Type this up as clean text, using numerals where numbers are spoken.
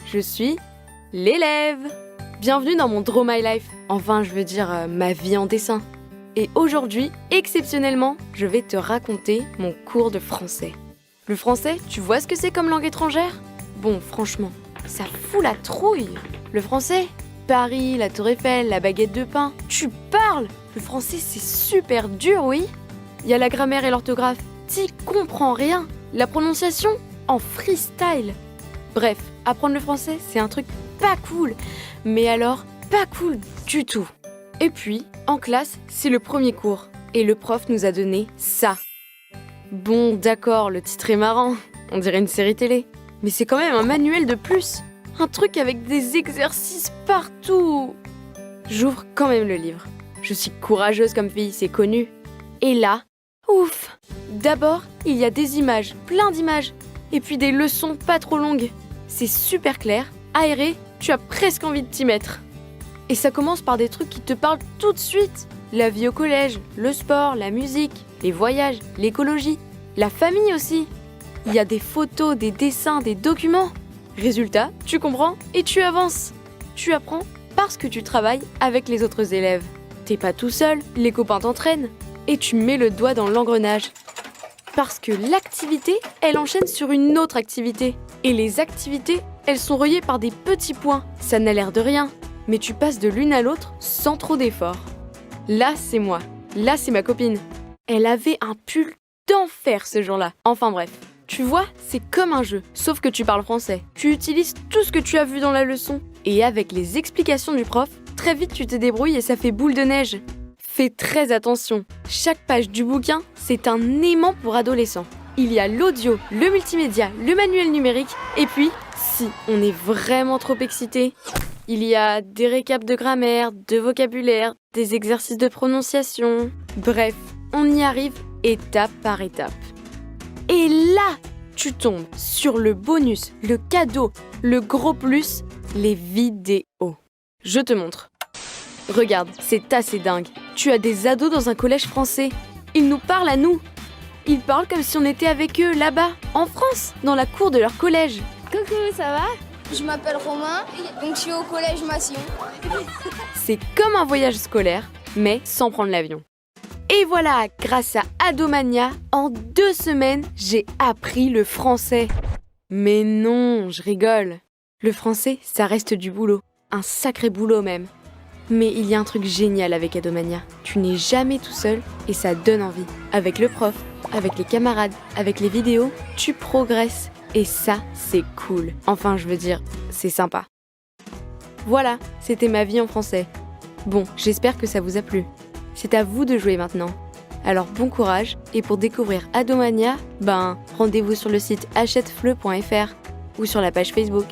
je suis l'élève. Bienvenue dans mon Draw My Life, enfin je veux dire ma vie en dessin. Et aujourd'hui, exceptionnellement, je vais te raconter mon cours de français. Le français, tu vois ce que c'est comme langue étrangère? Bon, franchement, ça fout la trouille. Le français, Paris, la Tour Eiffel, la baguette de pain, tu parles! Le français, c'est super dur, oui. Il y a la grammaire et l'orthographe, t'y comprends rien. La prononciation, en freestyle. Bref, apprendre le français, c'est un truc pas cool. Mais alors, pas cool du tout. Et puis, en classe, c'est le premier cours. Et le prof nous a donné ça. Bon, d'accord, le titre est marrant. On dirait une série télé. Mais c'est quand même un manuel de plus. Un truc avec des exercices partout. J'ouvre quand même le livre. Je suis courageuse comme fille, c'est connu. Et là, ouf! D'abord, il y a des images, plein d'images. Et puis des leçons pas trop longues. C'est super clair, aéré, tu as presque envie de t'y mettre. Et ça commence par des trucs qui te parlent tout de suite. La vie au collège, le sport, la musique, les voyages, l'écologie, la famille aussi. Il y a des photos, des dessins, des documents. Résultat, tu comprends et tu avances. Tu apprends parce que tu travailles avec les autres élèves. T'es pas tout seul, les copains t'entraînent. Et tu mets le doigt dans l'engrenage. Parce que l'activité, elle enchaîne sur une autre activité. Et les activités, elles sont reliées par des petits points. Ça n'a l'air de rien, mais tu passes de l'une à l'autre sans trop d'efforts. Là, c'est moi. Là, c'est ma copine. Elle avait un pull d'enfer ce jour-là. Enfin bref. Tu vois, c'est comme un jeu, sauf que tu parles français. Tu utilises tout ce que tu as vu dans la leçon. Et avec les explications du prof, très vite tu te débrouilles et ça fait boule de neige. Fais très attention. Chaque page du bouquin, c'est un aimant pour adolescents. Il y a l'audio, le multimédia, le manuel numérique, et puis, si on est vraiment trop excité, il y a des récaps de grammaire, de vocabulaire, des exercices de prononciation. Bref, on y arrive étape par étape. Et là, tu tombes sur le bonus, le cadeau, le gros plus, les vidéos. Je te montre. Regarde, c'est assez dingue. Tu as des ados dans un collège français. Ils nous parlent à nous. Ils parlent comme si on était avec eux là-bas, en France, dans la cour de leur collège. Coucou, ça va? Je m'appelle Romain, donc je suis au collège Massillon. C'est comme un voyage scolaire, mais sans prendre l'avion. Et voilà, grâce à Adomania, en 2 semaines, j'ai appris le français. Mais non, je rigole. Le français, ça reste du boulot. Un sacré boulot même. Mais il y a un truc génial avec Adomania. Tu n'es jamais tout seul et ça donne envie. Avec le prof, avec les camarades, avec les vidéos, tu progresses. Et ça, c'est cool. Enfin, je veux dire, c'est sympa. Voilà, c'était ma vie en français. Bon, j'espère que ça vous a plu. C'est à vous de jouer maintenant. Alors bon courage, et pour découvrir Adomania, rendez-vous sur le site achetefleu.fr ou sur la page Facebook.